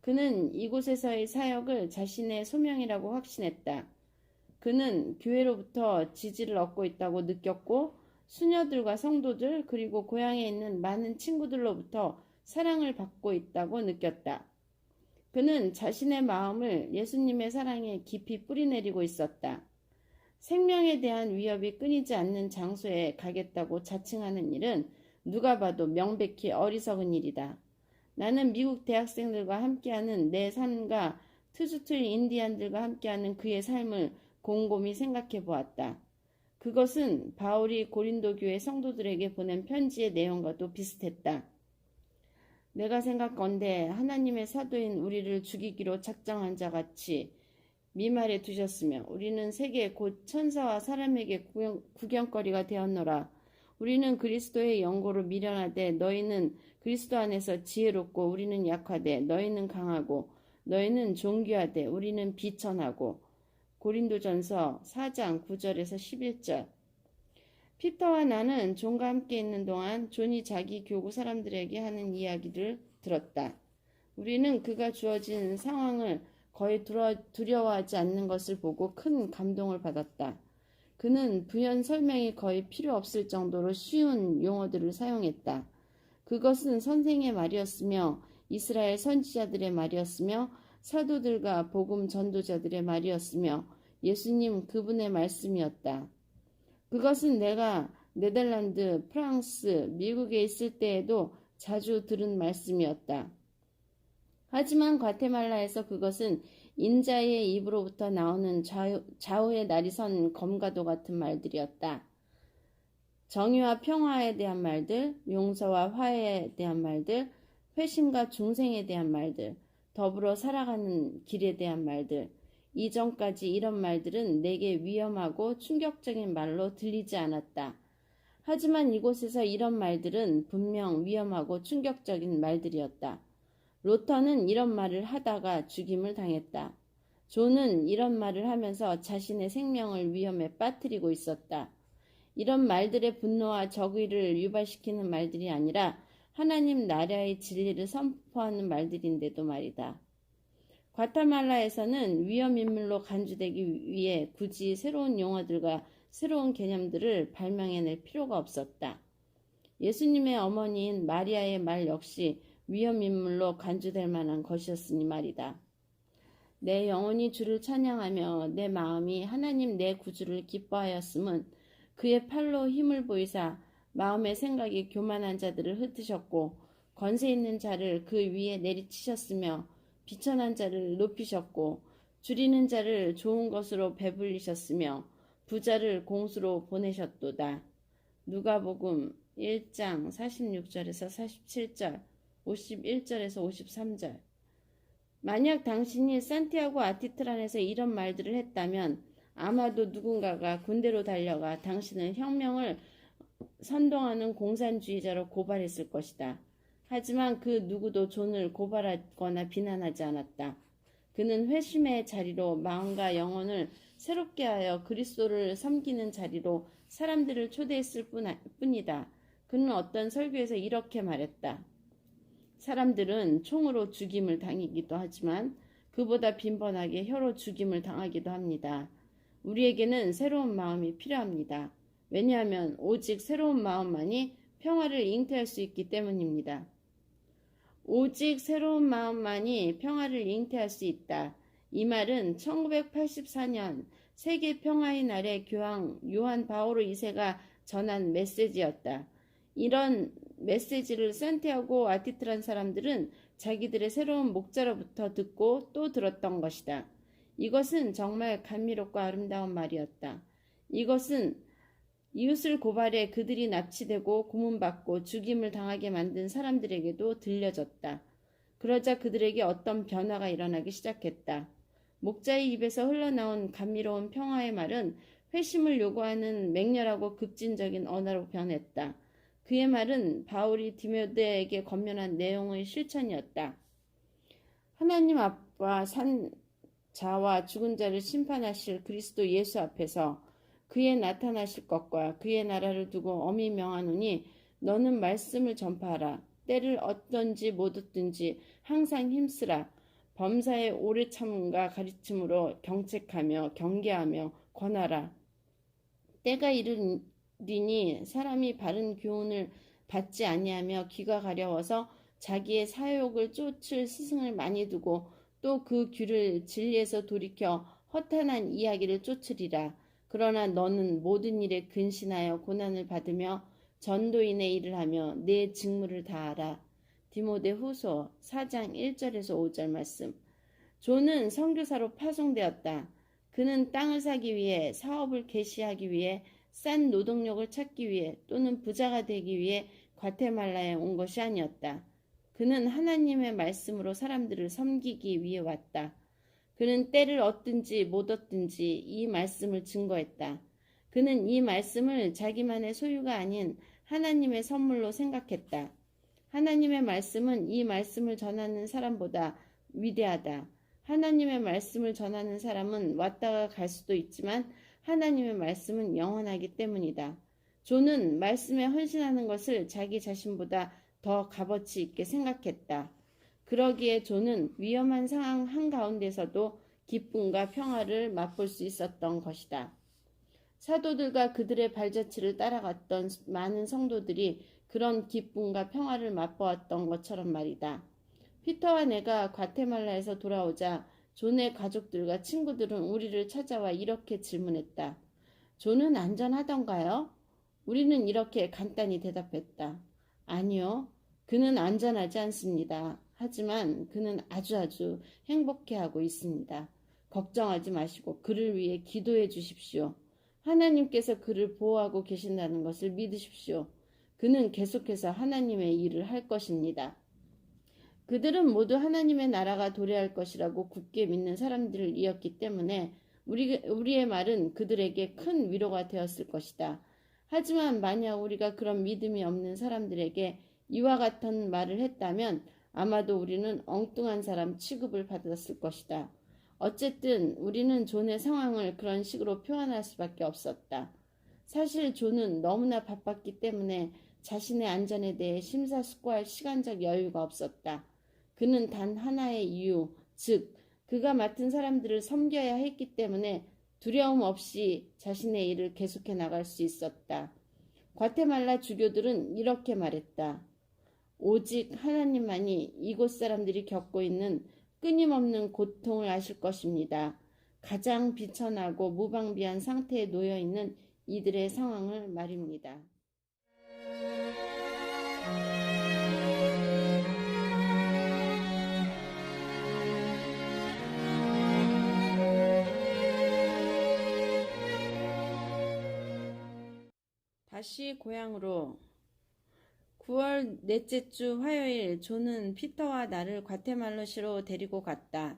그는 이곳에서의 사역을 자신의 소명이라고 확신했다. 그는 교회로부터 지지를 얻고 있다고 느꼈고 수녀들과 성도들 그리고 고향에 있는 많은 친구들로부터 사랑을 받고 있다고 느꼈다. 그는 자신의 마음을 예수님의 사랑에 깊이 뿌리내리고 있었다. 생명에 대한 위협이 끊이지 않는 장소에 가겠다고 자칭하는 일은 누가 봐도 명백히 어리석은 일이다. 나는 미국 대학생들과 함께하는 내 삶과 트주틀 인디안들과 함께하는 그의 삶을 곰곰이 생각해 보았다. 그것은 바울이 고린도 교회 성도들에게 보낸 편지의 내용과도 비슷했다. 내가 생각건대 하나님의 사도인 우리를 죽이기로 작정한 자 같이 미말에 두셨으며 우리는 세계 곧 천사와 사람에게 구경거리가 되었노라. 우리는 그리스도의 영고로 미련하되 너희는 그리스도 안에서 지혜롭고 우리는 약하되 너희는 강하고 너희는 존귀하되 우리는 비천하고. 고린도전서 4장 9절에서 11절. 피터와 나는 존과 함께 있는 동안 존이 자기 교구 사람들에게 하는 이야기를 들었다. 우리는 그가 주어진 상황을 거의 두려워하지 않는 것을 보고 큰 감동을 받았다. 그는 부연 설명이 거의 필요 없을 정도로 쉬운 용어들을 사용했다. 그것은 선생의 말이었으며 이스라엘 선지자들의 말이었으며 사도들과 복음 전도자들의 말이었으며 예수님 그분의 말씀이었다. 그것은 내가 네덜란드, 프랑스, 미국에 있을 때에도 자주 들은 말씀이었다. 하지만 과테말라에서 그것은 인자의 입으로부터 나오는 좌우의 날이 선 검과도 같은 말들이었다. 정의와 평화에 대한 말들, 용서와 화해에 대한 말들, 회심과 중생에 대한 말들, 더불어 살아가는 길에 대한 말들. 이전까지 이런 말들은 내게 위험하고 충격적인 말로 들리지 않았다. 하지만 이곳에서 이런 말들은 분명 위험하고 충격적인 말들이었다. 로터는 이런 말을 하다가 죽임을 당했다. 존은 이런 말을 하면서 자신의 생명을 위험에 빠뜨리고 있었다. 이런 말들의 분노와 적의를 유발시키는 말들이 아니라 하나님 나라의 진리를 선포하는 말들인데도 말이다. 과테말라에서는 위험인물로 간주되기 위해 굳이 새로운 용어들과 새로운 개념들을 발명해낼 필요가 없었다. 예수님의 어머니인 마리아의 말 역시 위험인물로 간주될 만한 것이었으니 말이다. 내 영혼이 주를 찬양하며 내 마음이 하나님 내 구주를 기뻐하였음은 그의 팔로 힘을 보이사 마음의 생각이 교만한 자들을 흩으셨고 권세 있는 자를 그 위에 내리치셨으며 비천한 자를 높이셨고 줄이는 자를 좋은 것으로 배불리셨으며 부자를 공수로 보내셨도다. 누가복음 1장 46절에서 47절, 51절에서 53절. 만약 당신이 산티아고 아티트란에서 이런 말들을 했다면 아마도 누군가가 군대로 달려가 당신을 혁명을 선동하는 공산주의자로 고발했을 것이다. 하지만 그 누구도 존을 고발하거나 비난하지 않았다. 그는 회심의 자리로 마음과 영혼을 새롭게 하여 그리스도를 섬기는 자리로 사람들을 초대했을 뿐이다. 그는 어떤 설교에서 이렇게 말했다. 사람들은 총으로 죽임을 당하기도 하지만 그보다 빈번하게 혀로 죽임을 당하기도 합니다. 우리에게는 새로운 마음이 필요합니다. 왜냐하면 오직 새로운 마음만이 평화를 잉태할 수 있기 때문입니다. 오직 새로운 마음만이 평화를 잉태할 수 있다. 이 말은 1984년 세계 평화의 날에 교황 요한 바오로 2세가 전한 메시지였다. 이런 메시지를 산티아고 아티트란 사람들은 자기들의 새로운 목자로부터 듣고 또 들었던 것이다. 이것은 정말 감미롭고 아름다운 말이었다. 이것은 이웃을 고발해 그들이 납치되고 고문받고 죽임을 당하게 만든 사람들에게도 들려졌다. 그러자 그들에게 어떤 변화가 일어나기 시작했다. 목자의 입에서 흘러나온 감미로운 평화의 말은 회심을 요구하는 맹렬하고 급진적인 언어로 변했다. 그의 말은 바울이 디모데에게 권면한 내용의 실천이었다. 하나님 앞과 산 자와 죽은 자를 심판하실 그리스도 예수 앞에서 그의 나타나실 것과 그의 나라를 두고 엄히 명하노니 너는 말씀을 전파하라. 때를 얻든지 못 얻든지 항상 힘쓰라. 범사의 오래 참음과 가르침으로 경책하며 경계하며 권하라. 때가 이르리니 사람이 바른 교훈을 받지 아니하며 귀가 가려워서 자기의 사욕을 쫓을 스승을 많이 두고 또 그 귀를 진리에서 돌이켜 허탄한 이야기를 쫓으리라. 그러나 너는 모든 일에 근신하여 고난을 받으며 전도인의 일을 하며 내 직무를 다하라. 디모데 후서 4장 1절에서 5절 말씀. 존은 선교사로 파송되었다. 그는 땅을 사기 위해, 사업을 개시하기 위해, 싼 노동력을 찾기 위해 또는 부자가 되기 위해 과테말라에 온 것이 아니었다. 그는 하나님의 말씀으로 사람들을 섬기기 위해 왔다. 그는 때를 얻든지 못 얻든지 이 말씀을 증거했다. 그는 이 말씀을 자기만의 소유가 아닌 하나님의 선물로 생각했다. 하나님의 말씀은 이 말씀을 전하는 사람보다 위대하다. 하나님의 말씀을 전하는 사람은 왔다가 갈 수도 있지만 하나님의 말씀은 영원하기 때문이다. 존은 말씀에 헌신하는 것을 자기 자신보다 더 값어치 있게 생각했다. 그러기에 존은 위험한 상황 한가운데서도 기쁨과 평화를 맛볼 수 있었던 것이다. 사도들과 그들의 발자취를 따라갔던 많은 성도들이 그런 기쁨과 평화를 맛보았던 것처럼 말이다. 피터와 내가 과테말라에서 돌아오자 존의 가족들과 친구들은 우리를 찾아와 이렇게 질문했다. 존은 안전하던가요? 우리는 이렇게 간단히 대답했다. 아니요, 그는 안전하지 않습니다. 하지만 그는 아주 행복해하고 있습니다. 걱정하지 마시고 그를 위해 기도해 주십시오. 하나님께서 그를 보호하고 계신다는 것을 믿으십시오. 그는 계속해서 하나님의 일을 할 것입니다. 그들은 모두 하나님의 나라가 도래할 것이라고 굳게 믿는 사람들이었기 때문에 우리의 말은 그들에게 큰 위로가 되었을 것이다. 하지만 만약 우리가 그런 믿음이 없는 사람들에게 이와 같은 말을 했다면 아마도 우리는 엉뚱한 사람 취급을 받았을 것이다. 어쨌든 우리는 존의 상황을 그런 식으로 표현할 수밖에 없었다. 사실 존은 너무나 바빴기 때문에 자신의 안전에 대해 심사숙고할 시간적 여유가 없었다. 그는 단 하나의 이유, 즉 그가 맡은 사람들을 섬겨야 했기 때문에 두려움 없이 자신의 일을 계속해 나갈 수 있었다. 과테말라 주교들은 이렇게 말했다. 오직 하나님만이 이곳 사람들이 겪고 있는 끊임없는 고통을 아실 것입니다. 가장 비천하고 무방비한 상태에 놓여 있는 이들의 상황을 말입니다. 다시 고향으로. 9월 넷째 주 화요일 존은 피터와 나를 과테말라시로 데리고 갔다.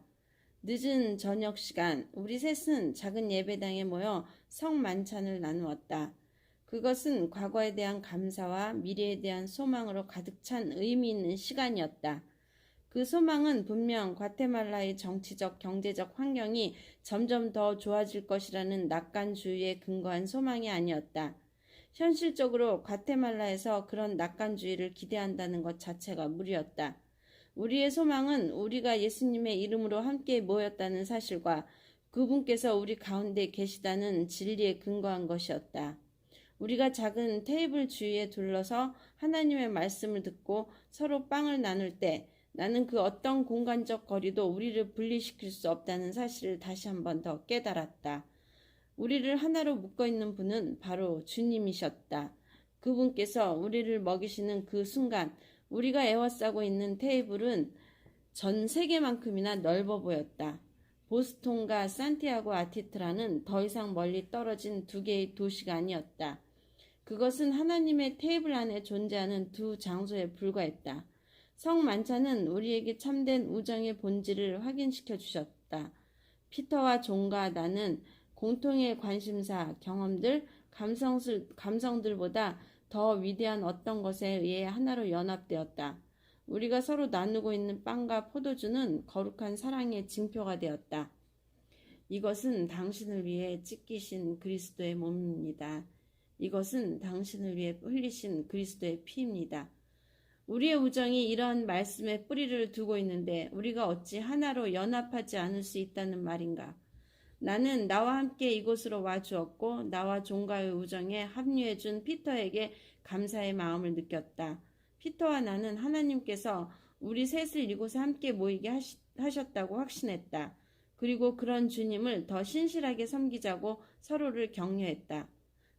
늦은 저녁 시간 우리 셋은 작은 예배당에 모여 성만찬을 나누었다. 그것은 과거에 대한 감사와 미래에 대한 소망으로 가득 찬 의미 있는 시간이었다. 그 소망은 분명 과테말라의 정치적, 경제적 환경이 점점 더 좋아질 것이라는 낙관주의에 근거한 소망이 아니었다. 현실적으로 과테말라에서 그런 낙관주의를 기대한다는 것 자체가 무리였다. 우리의 소망은 우리가 예수님의 이름으로 함께 모였다는 사실과 그분께서 우리 가운데 계시다는 진리에 근거한 것이었다. 우리가 작은 테이블 주위에 둘러서 하나님의 말씀을 듣고 서로 빵을 나눌 때 나는 그 어떤 공간적 거리도 우리를 분리시킬 수 없다는 사실을 다시 한번 더 깨달았다. 우리를 하나로 묶어있는 분은 바로 주님이셨다. 그분께서 우리를 먹이시는 그 순간 우리가 에워싸고 있는 테이블은 전 세계만큼이나 넓어 보였다. 보스톤과 산티아고 아티트라는 더 이상 멀리 떨어진 두 개의 도시가 아니었다. 그것은 하나님의 테이블 안에 존재하는 두 장소에 불과했다. 성 만찬은 우리에게 참된 우정의 본질을 확인시켜 주셨다. 피터와 존과 나는 공통의 관심사, 경험들, 감성들보다 더 위대한 어떤 것에 의해 하나로 연합되었다. 우리가 서로 나누고 있는 빵과 포도주는 거룩한 사랑의 징표가 되었다. 이것은 당신을 위해 찢기신 그리스도의 몸입니다. 이것은 당신을 위해 흘리신 그리스도의 피입니다. 우리의 우정이 이런 말씀에 뿌리를 두고 있는데 우리가 어찌 하나로 연합하지 않을 수 있다는 말인가? 나는 나와 함께 이곳으로 와 주었고 나와 존과의 우정에 합류해준 피터에게 감사의 마음을 느꼈다. 피터와 나는 하나님께서 우리 셋을 이곳에 함께 모이게 하셨다고 확신했다. 그리고 그런 주님을 더 신실하게 섬기자고 서로를 격려했다.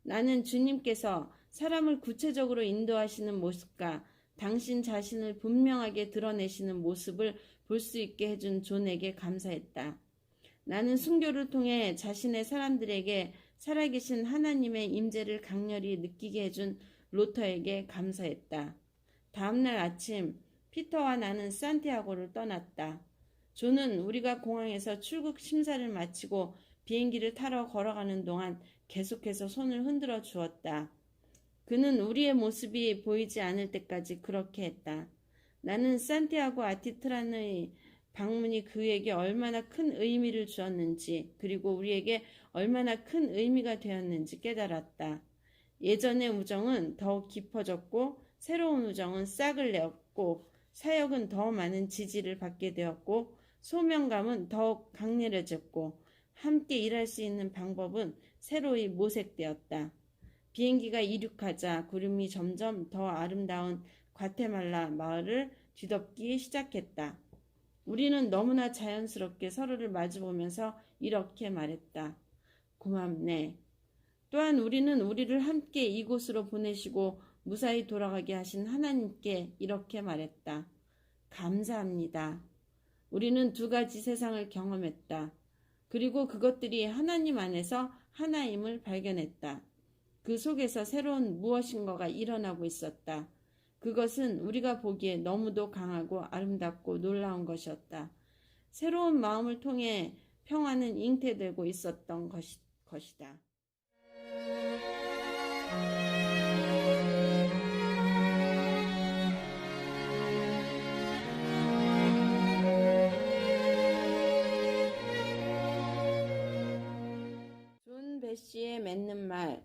나는 주님께서 사람을 구체적으로 인도하시는 모습과 당신 자신을 분명하게 드러내시는 모습을 볼 수 있게 해준 존에게 감사했다. 나는 순교를 통해 자신의 사람들에게 살아계신 하나님의 임재를 강렬히 느끼게 해준 로터에게 감사했다. 다음날 아침 피터와 나는 산티아고를 떠났다. 존은 우리가 공항에서 출국 심사를 마치고 비행기를 타러 걸어가는 동안 계속해서 손을 흔들어 주었다. 그는 우리의 모습이 보이지 않을 때까지 그렇게 했다. 나는 산티아고 아티트란의 방문이 그에게 얼마나 큰 의미를 주었는지 그리고 우리에게 얼마나 큰 의미가 되었는지 깨달았다. 예전의 우정은 더욱 깊어졌고 새로운 우정은 싹을 내었고 사역은 더 많은 지지를 받게 되었고 소명감은 더욱 강렬해졌고 함께 일할 수 있는 방법은 새로이 모색되었다. 비행기가 이륙하자 구름이 점점 더 아름다운 과테말라 마을을 뒤덮기 시작했다. 우리는 너무나 자연스럽게 서로를 마주보면서 이렇게 말했다. 고맙네. 또한 우리는 우리를 함께 이곳으로 보내시고 무사히 돌아가게 하신 하나님께 이렇게 말했다. 감사합니다. 우리는 두 가지 세상을 경험했다. 그리고 그것들이 하나님 안에서 하나임을 발견했다. 그 속에서 새로운 무엇인가가 일어나고 있었다. 그것은 우리가 보기에 너무도 강하고 아름답고 놀라운 것이었다. 새로운 마음을 통해 평화는 잉태되고 있었던 것이다. 존 베시의 맺는 말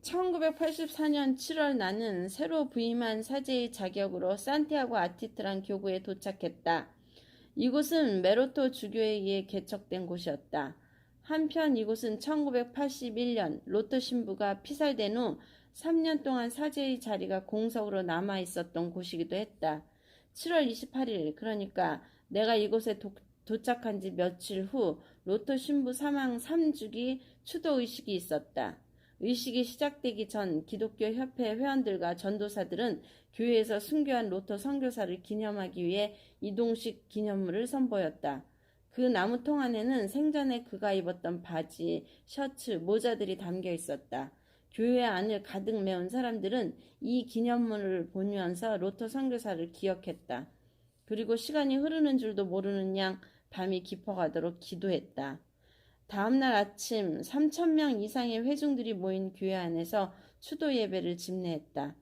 1984년 7월 나는 새로 부임한 사제의 자격으로 산티아고 아티트란 교구에 도착했다. 이곳은 메로토 주교에 의해 개척된 곳이었다. 한편 이곳은 1981년 로토 신부가 피살된 후 3년 동안 사제의 자리가 공석으로 남아 있었던 곳이기도 했다. 7월 28일 그러니까 내가 이곳에 도착한 지 며칠 후 로토 신부 사망 3주기 추도 의식이 있었다. 의식이 시작되기 전 기독교 협회 회원들과 전도사들은 교회에서 순교한 로터 선교사를 기념하기 위해 이동식 기념물을 선보였다. 그 나무통 안에는 생전에 그가 입었던 바지, 셔츠, 모자들이 담겨 있었다. 교회 안을 가득 메운 사람들은 이 기념물을 보면서 로터 선교사를 기억했다. 그리고 시간이 흐르는 줄도 모르는 양 밤이 깊어가도록 기도했다. 다음날 아침 3,000명 이상의 회중들이 모인 교회 안에서 추도 예배를 집례했다.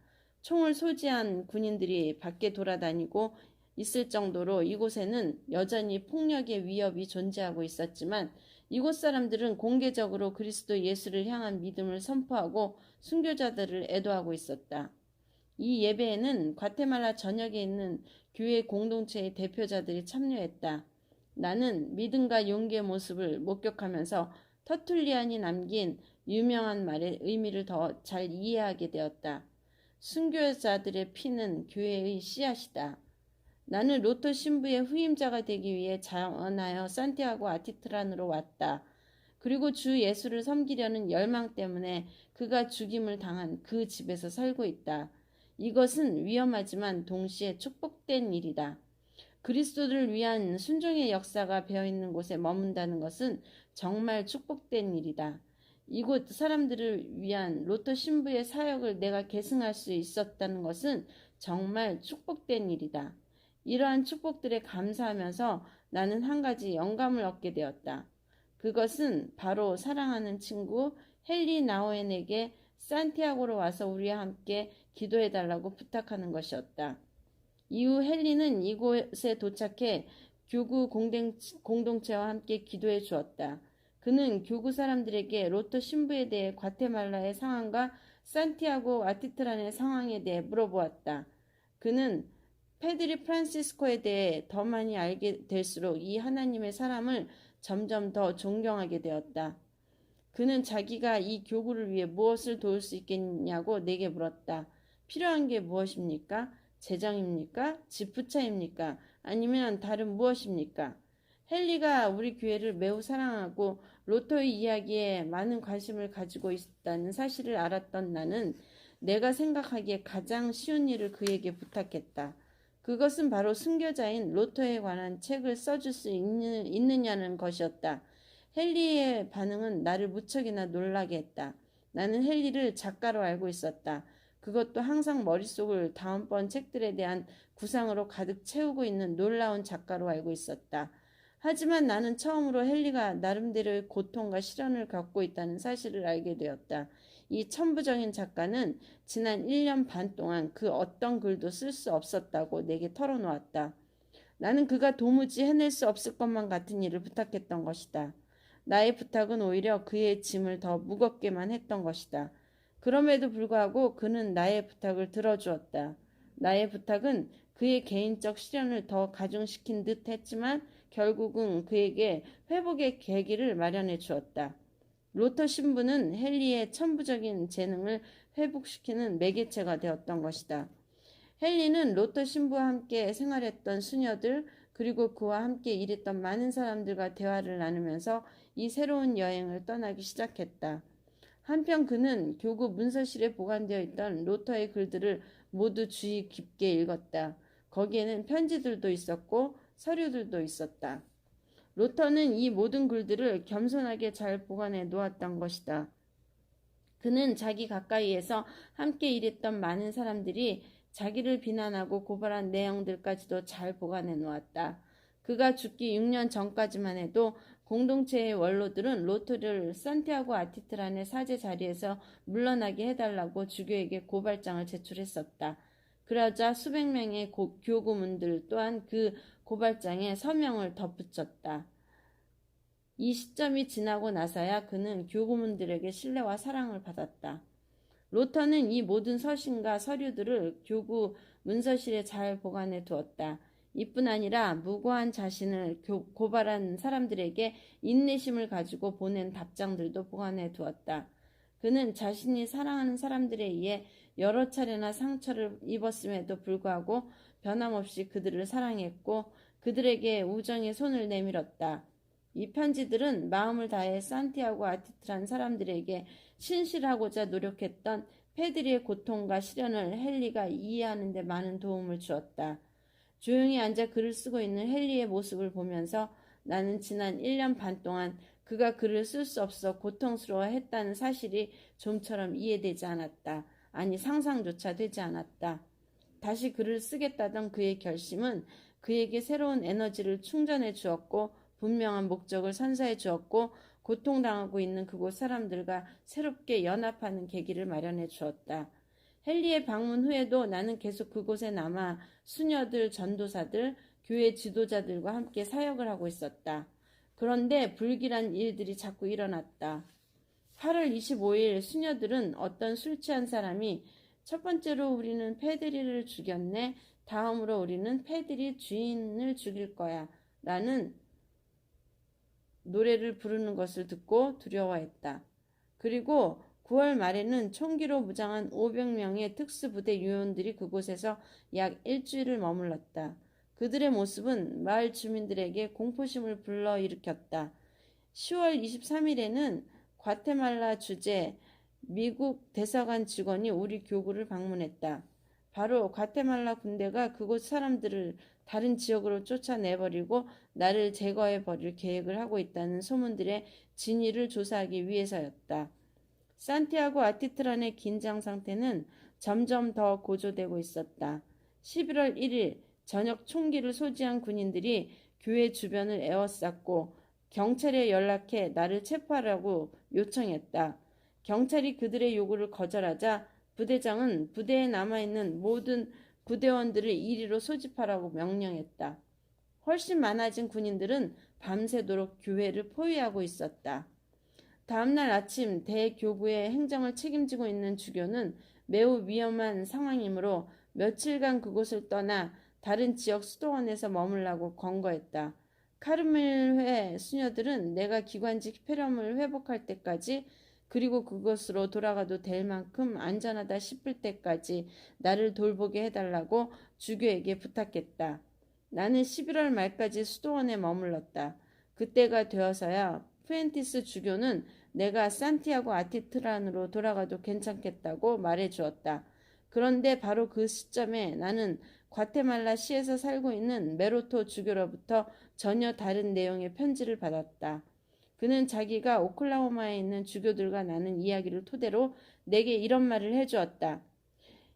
총을 소지한 군인들이 밖에 돌아다니고 있을 정도로 이곳에는 여전히 폭력의 위협이 존재하고 있었지만 이곳 사람들은 공개적으로 그리스도 예수를 향한 믿음을 선포하고 순교자들을 애도하고 있었다. 이 예배에는 과테말라 전역에 있는 교회 공동체의 대표자들이 참여했다. 나는 믿음과 용기의 모습을 목격하면서 터툴리안이 남긴 유명한 말의 의미를 더 잘 이해하게 되었다. 순교자들의 피는 교회의 씨앗이다. 나는 로토 신부의 후임자가 되기 위해 자원하여 산티아고 아티트란으로 왔다. 그리고 주 예수를 섬기려는 열망 때문에 그가 죽임을 당한 그 집에서 살고 있다. 이것은 위험하지만 동시에 축복된 일이다. 그리스도를 위한 순종의 역사가 배어있는 곳에 머문다는 것은 정말 축복된 일이다. 이곳 사람들을 위한 로터 신부의 사역을 내가 계승할 수 있었다는 것은 정말 축복된 일이다. 이러한 축복들에 감사하면서 나는 한 가지 영감을 얻게 되었다. 그것은 바로 사랑하는 친구 헨리 나우엔에게 산티아고로 와서 우리와 함께 기도해달라고 부탁하는 것이었다. 이후 헨리는 이곳에 도착해 교구 공동체와 함께 기도해 주었다. 그는 교구 사람들에게 로또 신부에 대해 과테말라의 상황과 산티아고 아티트란의 상황에 대해 물어보았다. 그는 페드리 프란시스코에 대해 더 많이 알게 될수록 이 하나님의 사람을 점점 더 존경하게 되었다. 그는 자기가 이 교구를 위해 무엇을 도울 수 있겠냐고 내게 물었다. 필요한 게 무엇입니까? 재정입니까? 집부차입니까? 아니면 다른 무엇입니까? 헨리가 우리 교회를 매우 사랑하고 로또의 이야기에 많은 관심을 가지고 있다는 사실을 알았던 나는 내가 생각하기에 가장 쉬운 일을 그에게 부탁했다. 그것은 바로 순교자인 로또에 관한 책을 써줄 수 있느냐는 것이었다. 헨리의 반응은 나를 무척이나 놀라게 했다. 나는 헨리를 작가로 알고 있었다. 그것도 항상 머릿속을 다음번 책들에 대한 구상으로 가득 채우고 있는 놀라운 작가로 알고 있었다. 하지만 나는 처음으로 헨리가 나름대로의 고통과 시련을 겪고 있다는 사실을 알게 되었다. 이 천부적인 작가는 지난 1년 반 동안 그 어떤 글도 쓸 수 없었다고 내게 털어놓았다. 나는 그가 도무지 해낼 수 없을 것만 같은 일을 부탁했던 것이다. 나의 부탁은 오히려 그의 짐을 더 무겁게만 했던 것이다. 그럼에도 불구하고 그는 나의 부탁을 들어주었다. 나의 부탁은 그의 개인적 시련을 더 가중시킨 듯 했지만 결국은 그에게 회복의 계기를 마련해 주었다. 로터 신부는 헨리의 천부적인 재능을 회복시키는 매개체가 되었던 것이다. 헨리는 로터 신부와 함께 생활했던 수녀들 그리고 그와 함께 일했던 많은 사람들과 대화를 나누면서 이 새로운 여행을 떠나기 시작했다. 한편 그는 교구 문서실에 보관되어 있던 로터의 글들을 모두 주의 깊게 읽었다. 거기에는 편지들도 있었고 서류들도 있었다. 로터는 이 모든 글들을 겸손하게 잘 보관해 놓았던 것이다. 그는 자기 가까이에서 함께 일했던 많은 사람들이 자기를 비난하고 고발한 내용들까지도 잘 보관해 놓았다. 그가 죽기 6년 전까지만 해도 공동체의 원로들은 로토를 산티아고 아티트란의 사제 자리에서 물러나게 해달라고 주교에게 고발장을 제출했었다. 그러자 수백 명의 교구문들 또한 그 고발장에 서명을 덧붙였다. 이 시점이 지나고 나서야 그는 교구문들에게 신뢰와 사랑을 받았다. 로터는 이 모든 서신과 서류들을 교구 문서실에 잘 보관해 두었다. 이뿐 아니라 무고한 자신을 고발한 사람들에게 인내심을 가지고 보낸 답장들도 보관해 두었다. 그는 자신이 사랑하는 사람들에 의해 여러 차례나 상처를 입었음에도 불구하고 변함없이 그들을 사랑했고 그들에게 우정의 손을 내밀었다. 이 편지들은 마음을 다해 산티아고 아티트란 사람들에게 신실하고자 노력했던 패드리의 고통과 시련을 헨리가 이해하는 데 많은 도움을 주었다. 조용히 앉아 글을 쓰고 있는 헨리의 모습을 보면서 나는 지난 1년 반 동안 그가 글을 쓸 수 없어 고통스러워했다는 사실이 좀처럼 이해되지 않았다. 아니 상상조차 되지 않았다. 다시 글을 쓰겠다던 그의 결심은 그에게 새로운 에너지를 충전해 주었고 분명한 목적을 선사해 주었고 고통당하고 있는 그곳 사람들과 새롭게 연합하는 계기를 마련해 주었다. 헨리의 방문 후에도 나는 계속 그곳에 남아 수녀들, 전도사들, 교회 지도자들과 함께 사역을 하고 있었다. 그런데 불길한 일들이 자꾸 일어났다. 8월 25일 수녀들은 어떤 술 취한 사람이 첫 번째로 우리는 패드리를 죽였네. 다음으로 우리는 패드리 주인을 죽일 거야. 라는 노래를 부르는 것을 듣고 두려워했다. 그리고 9월 말에는 총기로 무장한 500명의 특수부대 요원들이 그곳에서 약 일주일을 머물렀다. 그들의 모습은 마을 주민들에게 공포심을 불러일으켰다. 10월 23일에는 과테말라 주재 미국 대사관 직원이 우리 교구를 방문했다. 바로 과테말라 군대가 그곳 사람들을 다른 지역으로 쫓아내버리고 나를 제거해버릴 계획을 하고 있다는 소문들의 진위를 조사하기 위해서였다. 산티아고 아티트란의 긴장 상태는 점점 더 고조되고 있었다. 11월 1일 저녁 총기를 소지한 군인들이 교회 주변을 에워쌌고 경찰에 연락해 나를 체포하라고 요청했다. 경찰이 그들의 요구를 거절하자 부대장은 부대에 남아있는 모든 부대원들을 이리로 소집하라고 명령했다. 훨씬 많아진 군인들은 밤새도록 교회를 포위하고 있었다. 다음날 아침 대교구의 행정을 책임지고 있는 주교는 매우 위험한 상황이므로 며칠간 그곳을 떠나 다른 지역 수도원에서 머물라고 권고했다. 카르멜회 수녀들은 내가 기관직 폐렴을 회복할 때까지 그리고 그곳으로 돌아가도 될 만큼 안전하다 싶을 때까지 나를 돌보게 해달라고 주교에게 부탁했다. 나는 11월 말까지 수도원에 머물렀다. 그때가 되어서야 프렌티스 주교는 내가 산티아고 아티트란으로 돌아가도 괜찮겠다고 말해주었다. 그런데 바로 그 시점에 나는 과테말라 시에서 살고 있는 메로토 주교로부터 전혀 다른 내용의 편지를 받았다. 그는 자기가 오클라호마에 있는 주교들과 나눈 이야기를 토대로 내게 이런 말을 해주었다.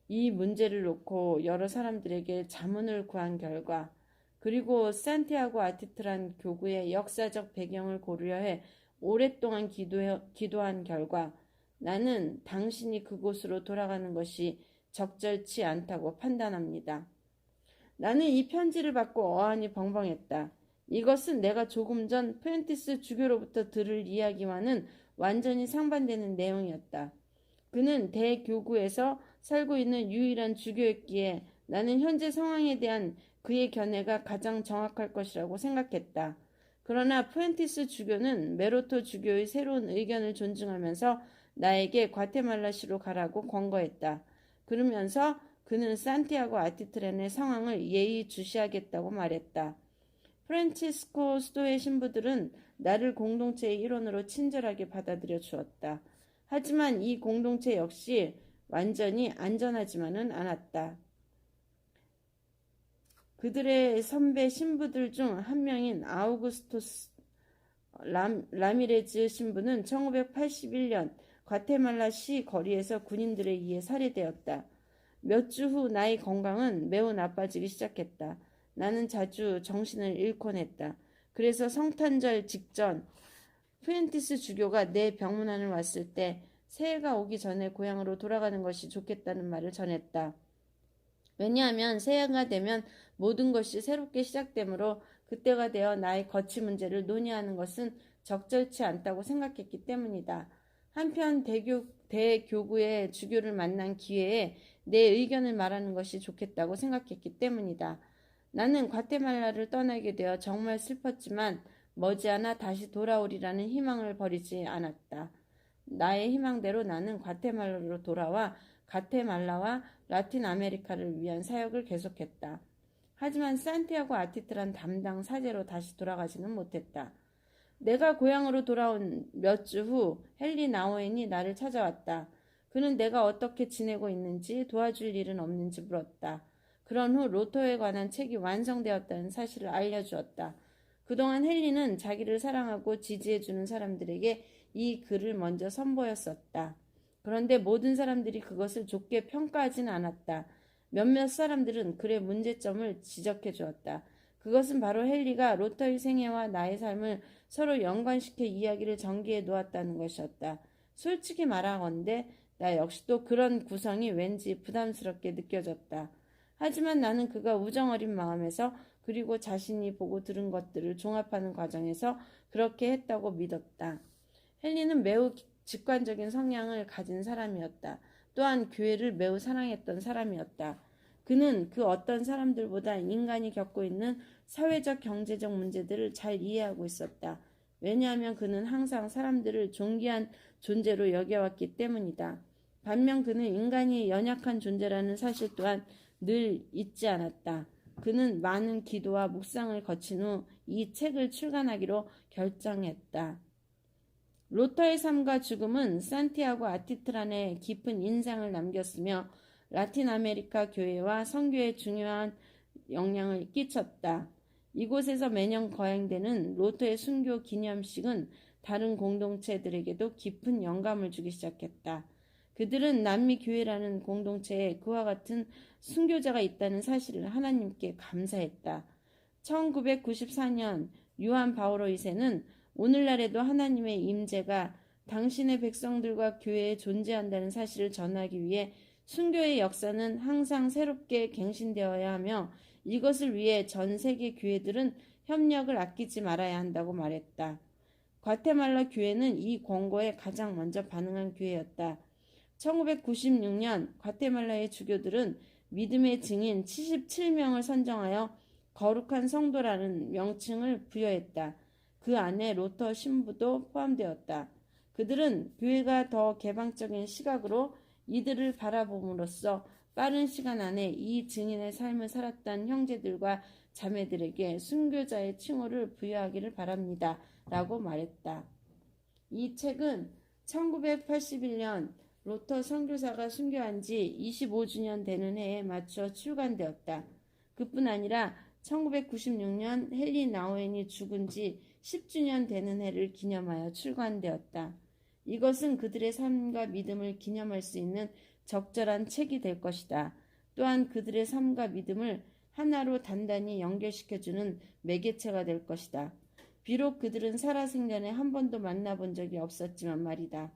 이 문제를 놓고 여러 사람들에게 자문을 구한 결과 그리고 산티아고 아티트란 교구의 역사적 배경을 고려해 오랫동안 기도한 결과 나는 당신이 그곳으로 돌아가는 것이 적절치 않다고 판단합니다. 나는 이 편지를 받고 어안이 벙벙했다. 이것은 내가 조금 전 프렌티스 주교로부터 들을 이야기와는 완전히 상반되는 내용이었다. 그는 대교구에서 살고 있는 유일한 주교였기에 나는 현재 상황에 대한 그의 견해가 가장 정확할 것이라고 생각했다. 그러나 프렌티스 주교는 메로토 주교의 새로운 의견을 존중하면서 나에게 과테말라시로 가라고 권고했다. 그러면서 그는 산티아고 아티트란의 상황을 예의주시하겠다고 말했다. 프란치스코 수도의 신부들은 나를 공동체의 일원으로 친절하게 받아들여 주었다. 하지만 이 공동체 역시 완전히 안전하지만은 않았다. 그들의 선배 신부들 중 한 명인 아우구스토스 라미레즈 신부는 1981년 과테말라 시 거리에서 군인들에 의해 살해되었다. 몇 주 후 나의 건강은 매우 나빠지기 시작했다. 나는 자주 정신을 잃곤 했다. 그래서 성탄절 직전 프렌티스 주교가 내 병문안을 왔을 때 새해가 오기 전에 고향으로 돌아가는 것이 좋겠다는 말을 전했다. 왜냐하면 새해가 되면 모든 것이 새롭게 시작되므로 그때가 되어 나의 거취 문제를 논의하는 것은 적절치 않다고 생각했기 때문이다. 한편 대교구의 주교를 만난 기회에 내 의견을 말하는 것이 좋겠다고 생각했기 때문이다. 나는 과테말라를 떠나게 되어 정말 슬펐지만 머지않아 다시 돌아오리라는 희망을 버리지 않았다. 나의 희망대로 나는 과테말라로 돌아와 과테말라와 라틴 아메리카를 위한 사역을 계속했다. 하지만 산티아고 아티트란 담당 사제로 다시 돌아가지는 못했다. 내가 고향으로 돌아온 몇 주 후 헨리 나우엔이 나를 찾아왔다. 그는 내가 어떻게 지내고 있는지 도와줄 일은 없는지 물었다. 그런 후 로또에 관한 책이 완성되었다는 사실을 알려주었다. 그동안 헨리는 자기를 사랑하고 지지해주는 사람들에게 이 글을 먼저 선보였었다. 그런데 모든 사람들이 그것을 좋게 평가하지는 않았다. 몇몇 사람들은 글의 문제점을 지적해 주었다. 그것은 바로 헨리가 로터의 생애와 나의 삶을 서로 연관시켜 이야기를 전개해 놓았다는 것이었다. 솔직히 말하건대 나 역시도 그런 구성이 왠지 부담스럽게 느껴졌다. 하지만 나는 그가 우정어린 마음에서 그리고 자신이 보고 들은 것들을 종합하는 과정에서 그렇게 했다고 믿었다. 헨리는 매우 직관적인 성향을 가진 사람이었다. 또한 교회를 매우 사랑했던 사람이었다. 그는 그 어떤 사람들보다 인간이 겪고 있는 사회적 경제적 문제들을 잘 이해하고 있었다. 왜냐하면 그는 항상 사람들을 존귀한 존재로 여겨왔기 때문이다. 반면 그는 인간이 연약한 존재라는 사실 또한 늘 잊지 않았다. 그는 많은 기도와 묵상을 거친 후 이 책을 출간하기로 결정했다. 로터의 삶과 죽음은 산티아고 아티트란에 깊은 인상을 남겼으며 라틴 아메리카 교회와 선교에 중요한 영향을 끼쳤다. 이곳에서 매년 거행되는 로터의 순교 기념식은 다른 공동체들에게도 깊은 영감을 주기 시작했다. 그들은 남미 교회라는 공동체에 그와 같은 순교자가 있다는 사실을 하나님께 감사했다. 1994년 요한 바오로 2세는 오늘날에도 하나님의 임재가 당신의 백성들과 교회에 존재한다는 사실을 전하기 위해 순교의 역사는 항상 새롭게 갱신되어야 하며 이것을 위해 전 세계 교회들은 협력을 아끼지 말아야 한다고 말했다. 과테말라 교회는 이 권고에 가장 먼저 반응한 교회였다. 1996년 과테말라의 주교들은 믿음의 증인 77명을 선정하여 거룩한 성도라는 명칭을 부여했다. 그 안에 로터 신부도 포함되었다. 그들은 교회가 더 개방적인 시각으로 이들을 바라봄으로써 빠른 시간 안에 이 증인의 삶을 살았던 형제들과 자매들에게 순교자의 칭호를 부여하기를 바랍니다. 라고 말했다. 이 책은 1981년 로터 선교사가 순교한 지 25주년 되는 해에 맞춰 출간되었다. 그뿐 아니라 1996년 헨리 나우엔이 죽은 지 10주년 되는 해를 기념하여 출간되었다. 이것은 그들의 삶과 믿음을 기념할 수 있는 적절한 책이 될 것이다. 또한 그들의 삶과 믿음을 하나로 단단히 연결시켜주는 매개체가 될 것이다. 비록 그들은 살아생전에 한 번도 만나본 적이 없었지만 말이다.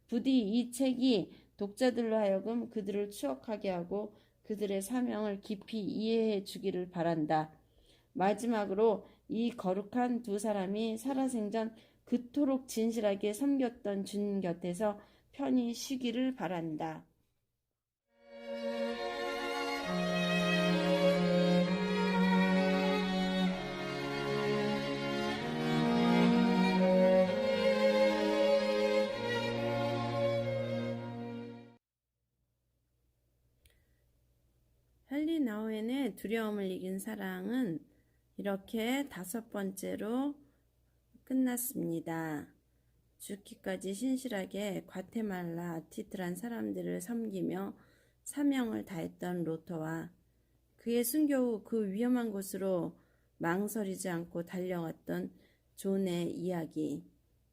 부디 이 책이 독자들로 하여금 그들을 추억하게 하고 그들의 사명을 깊이 이해해 주기를 바란다. 마지막으로 이 거룩한 두 사람이 살아생전 그토록 진실하게 섬겼던 주님 곁에서 편히 쉬기를 바란다. 헨리 나우엔의 두려움을 이긴 사랑은 이렇게 5번째로 끝났습니다. 죽기까지 신실하게 과테말라 아티트란 사람들을 섬기며 사명을 다했던 로터와 그의 순교 후 그 위험한 곳으로 망설이지 않고 달려갔던 존의 이야기.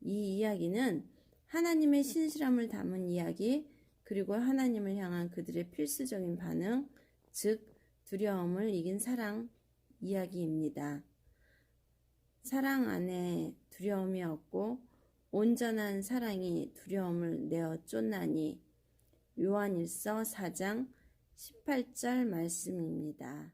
이 이야기는 하나님의 신실함을 담은 이야기, 그리고 하나님을 향한 그들의 필수적인 반응, 즉 두려움을 이긴 사랑 이야기입니다. 사랑 안에 두려움이 없고 온전한 사랑이 두려움을 내어 쫓나니 요한일서 4장 18절 말씀입니다.